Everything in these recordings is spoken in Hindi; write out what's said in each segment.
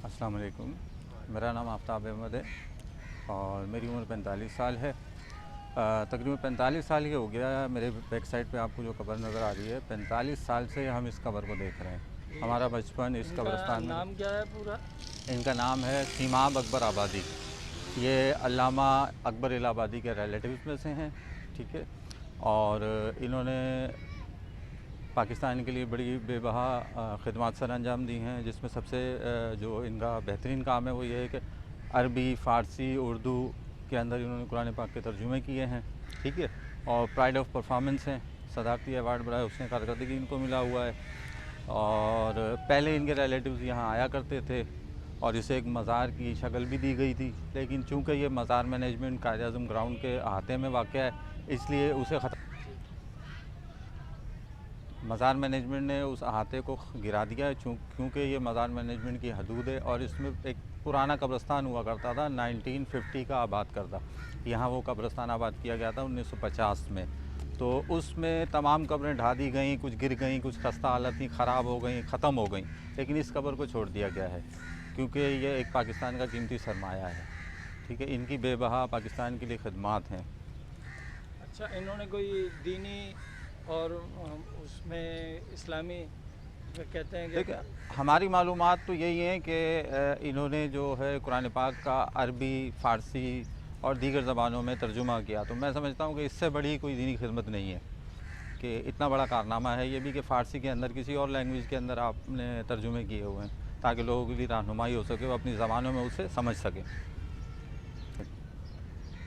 अस्सलाम वालेकुम। मेरा नाम आफ्ताब अहमद है और मेरी उम्र 45 साल है। तकरीबन 45 साल ये हो गया। मेरे बैक साइड पे आपको जो कब्र नज़र आ रही है, 45 साल से हम इस कब्र को देख रहे हैं। हमारा बचपन इस कब्रिस्तान में। नाम क्या है पूरा? इनका नाम है सीमाब अकबर आबादी। ये अल्लामा अकबर इलाहाबादी के रिलेटिव्स में से हैं, ठीक है। और इन्होंने पाकिस्तान के लिए बड़ी बेबहा ख़िदमत सर अंजाम दी हैं, जिसमें सबसे जो इनका बेहतरीन काम है वो ये है कि अरबी, फ़ारसी, उर्दू के अंदर इन्होंने कुरान पाक के तर्जुमे किए हैं, ठीक है। और प्राइड ऑफ परफॉर्मेंस हैं, सदाकती अवार्ड बड़ा उसने कारकर्दगी इनको मिला हुआ है। और पहले इनके रिलेटिव्स यहाँ आया करते थे और इसे एक मज़ार की शक्ल भी दी गई थी, लेकिन चूँकि ये मज़ार मैनेजमेंट कायद-ए-आज़म ग्राउंड के अहाते में वाक़या है, इसलिए उसे मज़ार मैनेजमेंट ने उस अहाते को गिरा दिया है, क्योंकि ये मज़ार मैनेजमेंट की हदूद है। और इसमें एक पुराना कब्रिस्तान हुआ करता था 1950 का आबाद करदा। यहाँ वो कब्रिस्तान आबाद किया गया था 1950 में। तो उसमें तमाम कब्रें ढा दी गई, कुछ गिर गई, कुछ खस्ता हालत थी, ख़राब हो गई, ख़त्म हो गई। लेकिन इस कब्र को छोड़ दिया गया है क्योंकि ये एक पाकिस्तान का कीमती सरमाया है, ठीक है। इनकी बेबहा पाकिस्तान के लिए खिदमात हैं। अच्छा, इन्होंने कोई दीनी और उसमें इस्लामी कहते हैं कि देखिए, हमारी मालूमात तो यही है कि इन्होंने जो है कुरान पाक का अरबी, फ़ारसी और दीगर ज़बानों में तर्जुमा किया। तो मैं समझता हूँ कि इससे बड़ी कोई दीनी खिदमत नहीं है कि इतना बड़ा कारनामा है ये भी कि फ़ारसी के अंदर किसी और लैंग्वेज के अंदर आपने तर्जुमे किए हुए हैं, ताकि लोगों के लिए रहनुमाई हो सके, वो अपनी ज़बानों में उसे समझ सकें।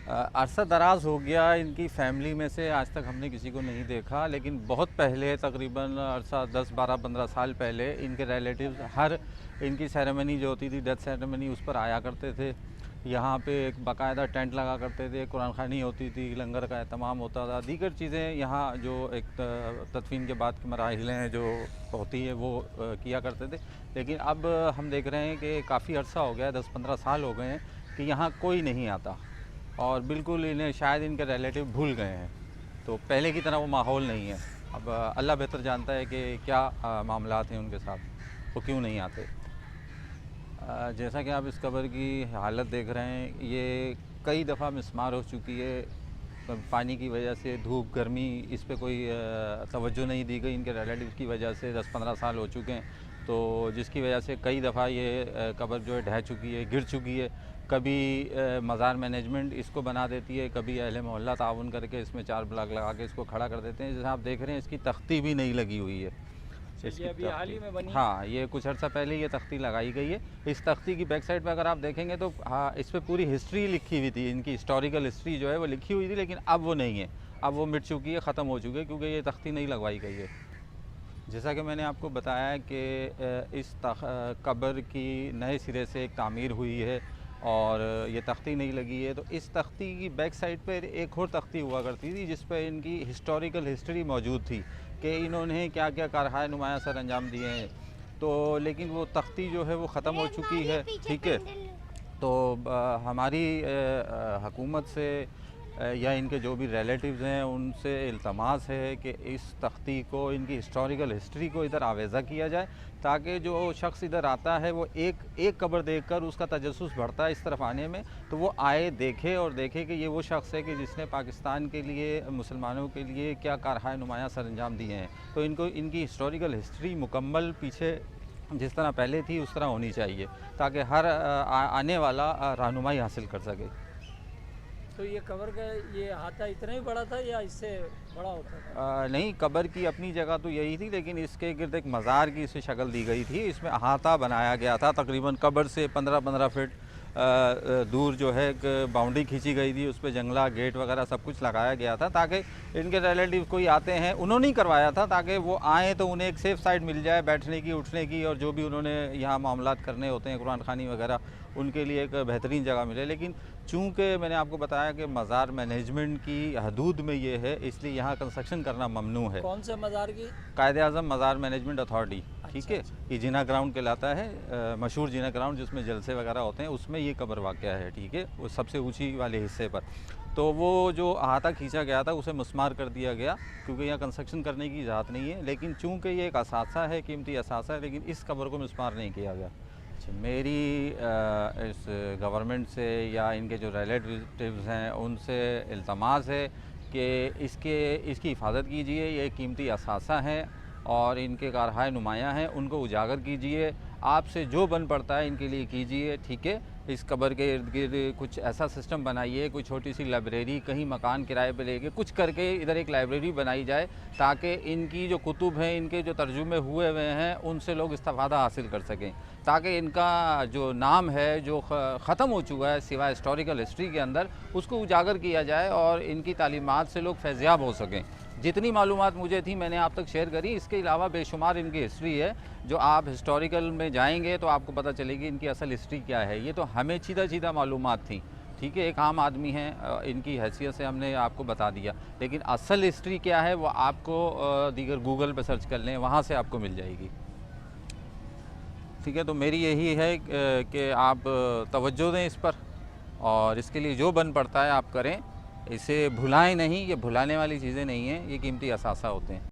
अरसा दराज हो गया इनकी फ़ैमिली में से आज तक हमने किसी को नहीं देखा, लेकिन बहुत पहले तकरीबन अरसा 10, 12, 15 साल पहले इनके रिलेटिव्स हर इनकी सेरेमनी जो होती थी, डेथ सेरेमनी, उस पर आया करते थे। यहाँ पे एक बाकायदा टेंट लगा करते थे, कुरान ख़ानी होती थी, लंगर का एहतमाम होता था, दीगर चीज़ें यहाँ जो एक तदफीन के बाद की मराहिल हैं जो होती है वो किया करते थे। लेकिन अब हम देख रहे हैं कि काफ़ी अरसा हो गया है, 10-15 साल हो गए हैं कि यहाँ कोई नहीं आता और बिल्कुल इन्हें शायद इनके रिलेटिव भूल गए हैं। तो पहले की तरह वो माहौल नहीं है। अब अल्लाह बेहतर जानता है कि क्या मामलात हैं उनके साथ, वो क्यों नहीं आते। जैसा कि आप इस कब्र की हालत देख रहे हैं, ये कई दफ़ा मिस्मार हो चुकी है। पानी की वजह से, धूप, गर्मी, इस पे कोई तवज्जो नहीं दी गई इनके रिलेटिव्स की वजह से। 10-15 साल हो चुके हैं, तो जिसकी वजह से कई दफ़ा ये कब्र जो है ढह चुकी है, गिर चुकी है। कभी मज़ार मैनेजमेंट इसको बना देती है, कभी अहले मोहल्ला ताउन करके इसमें 4 ब्लॉक लगा के इसको खड़ा कर देते हैं। जैसे आप देख रहे हैं, इसकी तख्ती भी नहीं लगी हुई है। ये अभी हाल ही में बनी? हाँ, ये कुछ अर्सा पहले ये तख्ती लगाई गई है। इस तख्ती की बैक साइड पे अगर आप देखेंगे तो हाँ, इस पर पूरी हिस्ट्री लिखी हुई थी, इनकी हिस्टोरिकल हिस्ट्री जो है वो लिखी हुई थी, लेकिन अब वो नहीं है। अब वो मिट चुकी है, ख़त्म हो चुकी है, क्योंकि ये तख्ती नहीं लगवाई गई है। जैसा कि मैंने आपको बताया कि इस कब्र की नए सिरे से एक तामीर हुई है और ये तख्ती नहीं लगी है। तो इस तख्ती की बैक साइड पर एक और तख्ती हुआ करती थी, जिस पर इनकी हिस्टोरिकल हिस्ट्री मौजूद थी कि इन्होंने क्या क्या कारहाय नुमाया सर अंजाम दिए हैं। तो लेकिन वो तख्ती जो है वो ख़त्म हो चुकी है, ठीक है। तो हमारी हुकूमत से या इनके जो भी रिलेटिव्स हैं उनसे इल्तमास है कि इस तख्ती को, इनकी हिस्टोरिकल हिस्ट्री को इधर आवेज़ा किया जाए, ताकि जो शख्स इधर आता है वो एक कब्र देखकर उसका तजस्सुस बढ़ता है इस तरफ आने में, तो वो आए, देखे और देखे कि ये वो शख्स है कि जिसने पाकिस्तान के लिए, मुसलमानों के लिए क्या कारहाय नुमाया सर अंजाम दिए हैं। तो इनको इनकी हिस्टोरिकल हिस्ट्री मुकम्मल पीछे जिस तरह पहले थी उस तरह होनी चाहिए, ताकि हर आने वाला रहनुमाई हासिल कर सके। तो ये कब्र का ये अहाता इतना ही बड़ा था या इससे बड़ा होता था? नहीं, कब्र की अपनी जगह तो यही थी, लेकिन इसके गिर्द एक मज़ार की इसे शक्ल दी गई थी। इसमें अहाता बनाया गया था, तकरीबन कब्र से 15-15 फीट दूर जो है एक बाउंड्री खींची गई थी, उस पर जंगला, गेट वगैरह सब कुछ लगाया गया था, ताकि इनके रिलेटिव कोई आते हैं, उन्होंने ही करवाया था, ताकि वो आएँ तो उन्हें एक सेफ़ साइड मिल जाए बैठने की, उठने की, और जो भी उन्होंने यहाँ मामलात करने होते हैं, कुरान ख़ानी वगैरह, उनके लिए एक बेहतरीन जगह मिले। लेकिन चूँकि मैंने आपको बताया कि मज़ार मैनेजमेंट की हदूद में ये है, इसलिए यहाँ कंस्ट्रक्शन करना ममनू है। कौन से मज़ार की? कायद-ए-आज़म मज़ार मैनेजमेंट अथॉरिटी, ठीक है। अच्छा। ये जिना ग्राउंड कहलाता है, मशहूर जिना ग्राउंड जिसमें जलसे वगैरह होते हैं, उसमें ये कब्र वाक़या है, ठीक है, वो सबसे ऊँची वाले हिस्से पर। तो वो जो अहाता खींचा गया था उसे मस्मार कर दिया गया, क्योंकि यहाँ कंस्ट्रक्शन करने की इजाज़त नहीं है। लेकिन चूँकि ये एक असासा है, कीमती असासा है, लेकिन इस कब्र को मस्मार नहीं किया गया। अच्छा, मेरी इस गवर्नमेंट से या इनके जो रिलेटिव्स हैं उनसे इल्तमास है कि इसकी हिफाजत कीजिए। ये कीमती असासा हैं और इनके कारहाय नुमायाँ हैं, उनको उजागर कीजिए। आपसे जो बन पड़ता है इनके लिए कीजिए, ठीक है। इस कब्र के इर्द गिर्द कुछ ऐसा सिस्टम बनाइए, कोई छोटी सी लाइब्रेरी, कहीं मकान किराए पे लेके कुछ करके इधर एक लाइब्रेरी बनाई जाए, ताकि इनकी जो कुतुब हैं, इनके जो तर्जुमे हुए हुए हैं, उनसे लोग इस्तिफ़ादा हासिल कर सकें, ताकि इनका जो नाम है जो ख़त्म हो चुका है सिवाय हिस्टोरिकल हिस्ट्री के अंदर, उसको उजागर किया जाए और इनकी तालीमात से लोग फैज़याब हो सकें। जितनी मालूमात मुझे थी मैंने आप तक शेयर करी। इसके अलावा बेशुमार इनकी हिस्ट्री है, जो आप हिस्टोरिकल में जाएंगे तो आपको पता चलेगी इनकी असल हिस्ट्री क्या है। ये तो हमें सीधा मालूमात थी, ठीक है, एक आम आदमी है, इनकी हैसियत से हमने आपको बता दिया, लेकिन असल हिस्ट्री क्या है वो आपको दीगर गूगल पे सर्च कर लें, वहाँ से आपको मिल जाएगी, ठीक है। तो मेरी यही है कि आप तवज्जो दें इस पर और इसके लिए जो बन पड़ता है आप करें। इसे भुलाएं नहीं, ये भुलाने वाली चीज़ें नहीं हैं, ये कीमती असासा होते हैं।